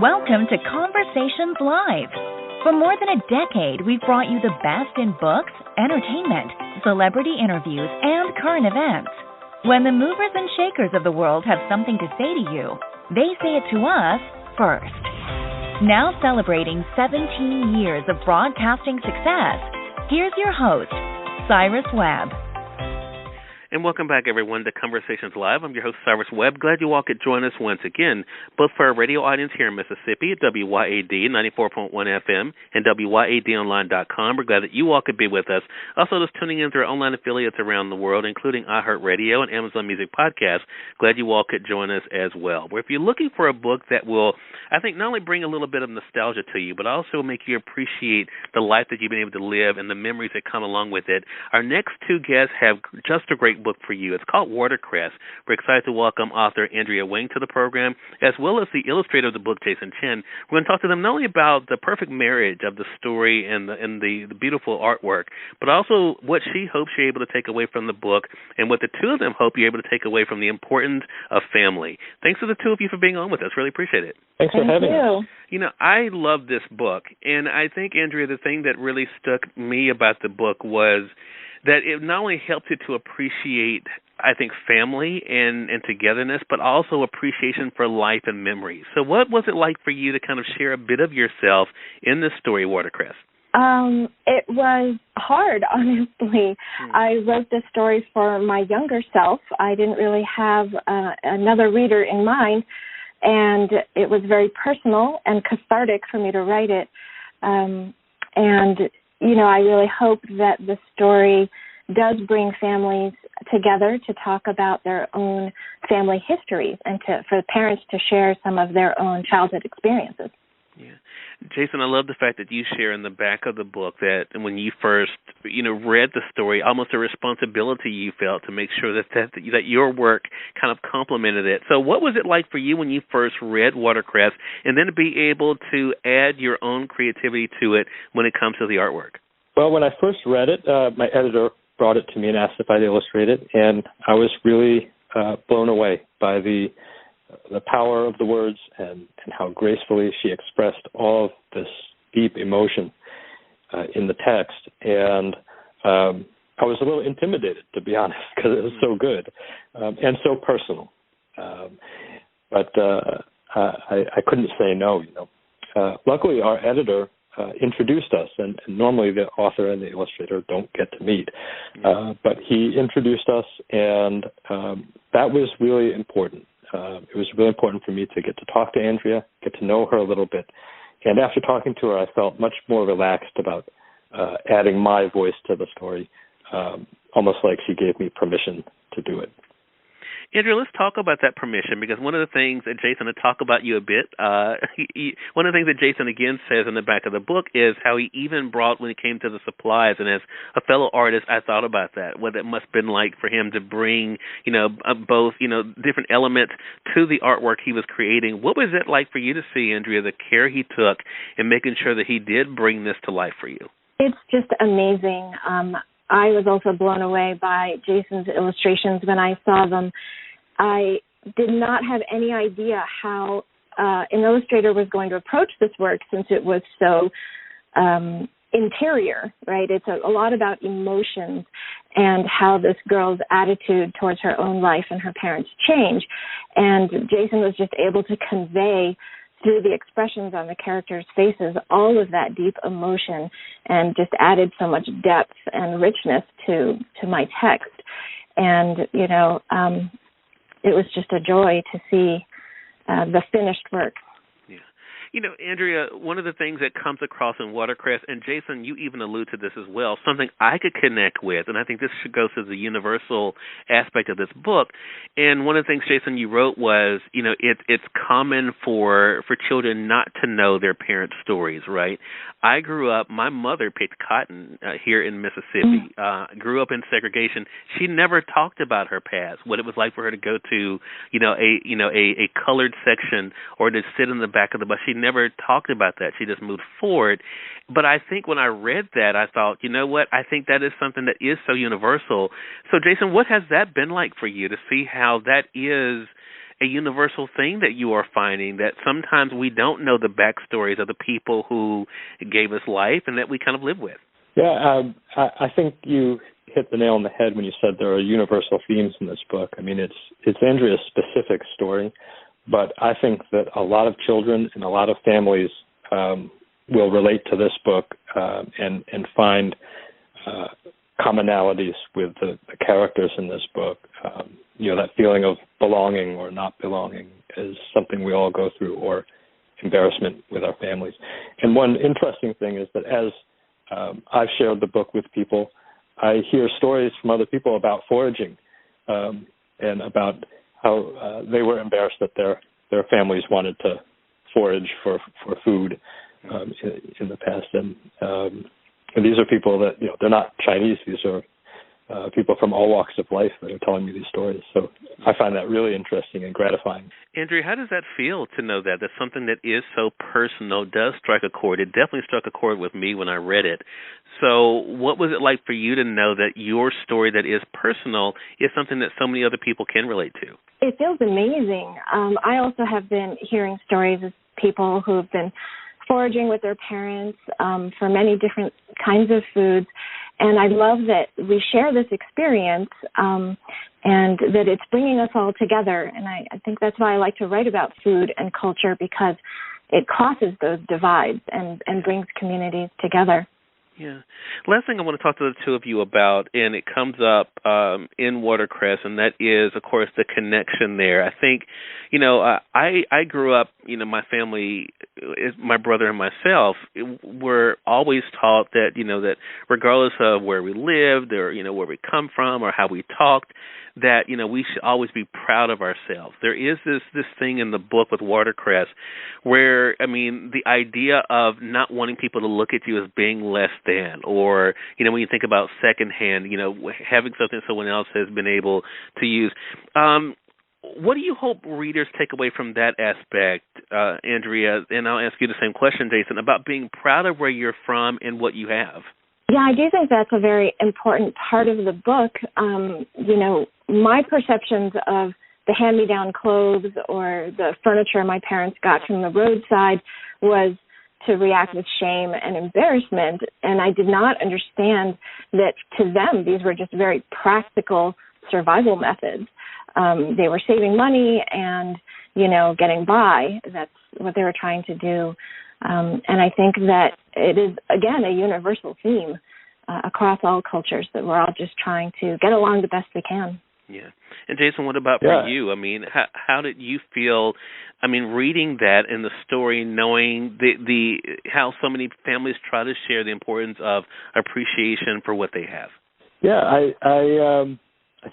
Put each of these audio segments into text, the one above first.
Welcome to Conversations Live. For more than a decade, we've brought you the best in books, entertainment, celebrity interviews, and current events. When the movers and shakers of the world have something to say to you, they say it to us first. Now celebrating 17 years of broadcasting success, here's your host, Cyrus Webb. And welcome back, everyone, to Conversations Live. I'm your host, Cyrus Webb. Glad you all could join us once again, both for our radio audience here in Mississippi at WYAD 94.1 FM and WYADonline.com. We're glad that you all could be with us. Also, just tuning in through our online affiliates around the world, including iHeartRadio and Amazon Music Podcasts. Glad you all could join us as well. Where if you're looking for a book that will, I think, not only bring a little bit of nostalgia to you, but also make you appreciate the life that you've been able to live and the memories that come along with it, our next two guests have just a great book for you. It's called WATERCRESS. We're excited to welcome author Andrea Wang to the program, as well as the illustrator of the book, Jason Chen. We're going to talk to them not only about the perfect marriage of the story and the beautiful artwork, but also what she hopes you're able to take away from the book and what the two of them hope you're able to take away from the importance of family. Thanks to the two of you for being on with us. Really appreciate it. Thanks for having us. You know, I love this book, and I think, Andrea, the thing that really struck me about the book was that it not only helped you to appreciate, I think, family and togetherness, but also appreciation for life and memories. So what was it like for you to kind of share a bit of yourself in this story, WATERCRESS? It was hard, honestly. I wrote this story for my younger self. I didn't really have another reader in mind, and it was very personal and cathartic for me to write it. You know, I really hope that the story does bring families together to talk about their own family histories and for parents to share some of their own childhood experiences. Yeah. Jason, I love the fact that you share in the back of the book that when you first, read the story, almost a responsibility you felt to make sure that your work kind of complemented it. So what was it like for you when you first read WATERCRESS and then to be able to add your own creativity to it when it comes to the artwork? Well, when I first read it, my editor brought it to me and asked if I'd illustrate it, and I was really blown away by the power of the words and how gracefully she expressed all of this deep emotion in the text. And I was a little intimidated, to be honest, because it was so good and so personal. But I couldn't say no, Luckily, our editor introduced us, and normally the author and the illustrator don't get to meet. But he introduced us, and that was really important. It was really important for me to get to talk to Andrea, get to know her a little bit. And after talking to her, I felt much more relaxed about adding my voice to the story, almost like she gave me permission to do it. Andrea, let's talk about that permission, because one of the things that Jason, to talk about you a bit, one of the things that Jason again says in the back of the book is how he even brought, when it came to the supplies, and as a fellow artist, I thought about that, what it must have been like for him to bring, both, different elements to the artwork he was creating. What was it like for you to see, Andrea, the care he took in making sure that he did bring this to life for you? It's just amazing. I was also blown away by Jason's illustrations when I saw them. I did not have any idea how an illustrator was going to approach this work, since it was so interior, right? It's a lot about emotions and how this girl's attitude towards her own life and her parents change. And Jason was just able to convey through the expressions on the characters' faces all of that deep emotion, and just added so much depth and richness to my text. And, it was just a joy to see the finished work. Yeah. Andrea, one of the things that comes across in WATERCRESS, and Jason, you even allude to this as well, something I could connect with, and I think this should go to the universal aspect of this book. And one of the things, Jason, you wrote was, it's common for children not to know their parents' stories, right? I grew up, my mother picked cotton here in Mississippi, grew up in segregation. She never talked about her past, what it was like for her to go to, a colored section or to sit in the back of the bus. She never talked about that. She just moved forward. But I think when I read that, I thought, you know what? I think that is something that is so universal. So, Jason, what has that been like for you to see how that is a universal thing that you are finding, that sometimes we don't know the backstories of the people who gave us life and that we kind of live with. Yeah, I think you hit the nail on the head when you said there are universal themes in this book. I mean, it's Andrea's specific story, but I think that a lot of children and a lot of families will relate to this book and find commonalities with the characters in this book. That feeling of belonging or not belonging is something we all go through, or embarrassment with our families. And one interesting thing is that as I've shared the book with people, I hear stories from other people about foraging and about how they were embarrassed that their families wanted to forage for food in the past. And these are people that, they're not Chinese. These are people from all walks of life that are telling me these stories. So I find that really interesting and gratifying. Andrea, how does that feel to know that something that is so personal does strike a chord? It definitely struck a chord with me when I read it. So what was it like for you to know that your story that is personal is something that so many other people can relate to? It feels amazing. I also have been hearing stories of people who have been foraging with their parents for many different kinds of foods. And I love that we share this experience and that it's bringing us all together. And I think that's why I like to write about food and culture, because it crosses those divides and brings communities together. Yeah. Last thing I want to talk to the two of you about, and it comes up in WATERCRESS, and that is, of course, the connection there. I think, I grew up, my family, my brother and myself, were always taught that, that regardless of where we lived or, where we come from or how we talked, that, we should always be proud of ourselves. There is this thing in the book with WATERCRESS where, the idea of not wanting people to look at you as being less than, or, when you think about secondhand, having something someone else has been able to use. What do you hope readers take away from that aspect, Andrea? And I'll ask you the same question, Jason, about being proud of where you're from and what you have. Yeah, I do think that's a very important part of the book. My perceptions of the hand-me-down clothes or the furniture my parents got from the roadside was to react with shame and embarrassment, and I did not understand that to them these were just very practical survival methods. They were saving money and, getting by. That's what they were trying to do. And I think that it is, again, a universal theme across all cultures, that we're all just trying to get along the best we can. Yeah. And Jason, what about for you? How did you feel, reading that in the story, knowing the how so many families try to share the importance of appreciation for what they have? Yeah, I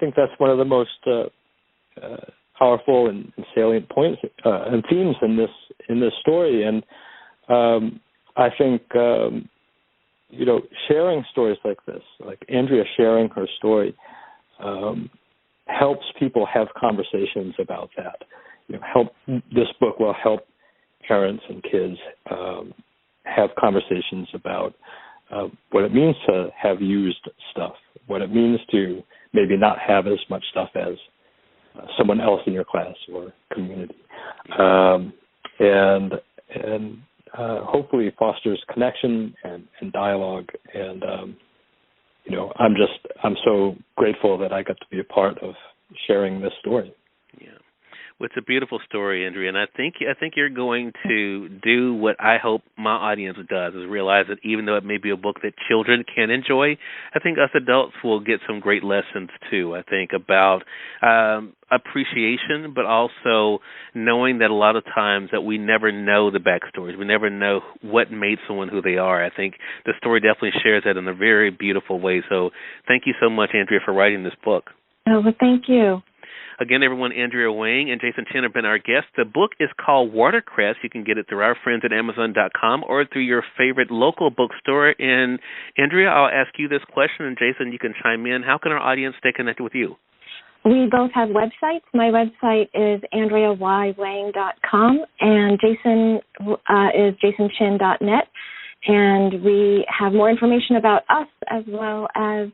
think that's one of the most powerful and salient points and themes in this story. And I think sharing stories like this, like Andrea sharing her story, helps people have conversations about that. This book will help parents and kids have conversations about what it means to have used stuff, what it means to maybe not have as much stuff as someone else in your class or community, and hopefully fosters connection and dialogue. And I'm so grateful that I got to be a part of sharing this story. Yeah. Well, it's a beautiful story, Andrea, and I think you're going to do what I hope my audience does, is realize that even though it may be a book that children can enjoy, I think us adults will get some great lessons too. I think about appreciation, but also knowing that a lot of times that we never know the backstories. We never know what made someone who they are. I think the story definitely shares that in a very beautiful way. So thank you so much, Andrea, for writing this book. Oh, well, thank you. Again, everyone, Andrea Wang and Jason Chen have been our guests. The book is called WATERCRESS. You can get it through our friends at Amazon.com or through your favorite local bookstore. And Andrea, I'll ask you this question, and Jason, you can chime in. How can our audience stay connected with you? We both have websites. My website is AndreaYWang.com, and Jason is JasonChin.net. And we have more information about us as well as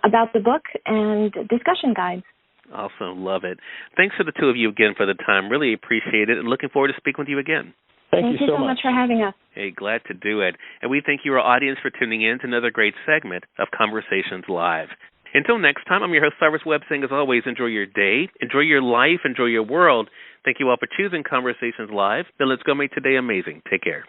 about the book and discussion guides. Awesome. Love it. Thanks to the two of you again for the time. Really appreciate it, and looking forward to speaking with you again. Thank you so much for having us. Hey, glad to do it. And we thank you, our audience, for tuning in to another great segment of Conversations Live. Until next time, I'm your host, Cyrus Webb, saying, as always, enjoy your day, enjoy your life, enjoy your world. Thank you all for choosing Conversations Live. Then let's go make today amazing. Take care.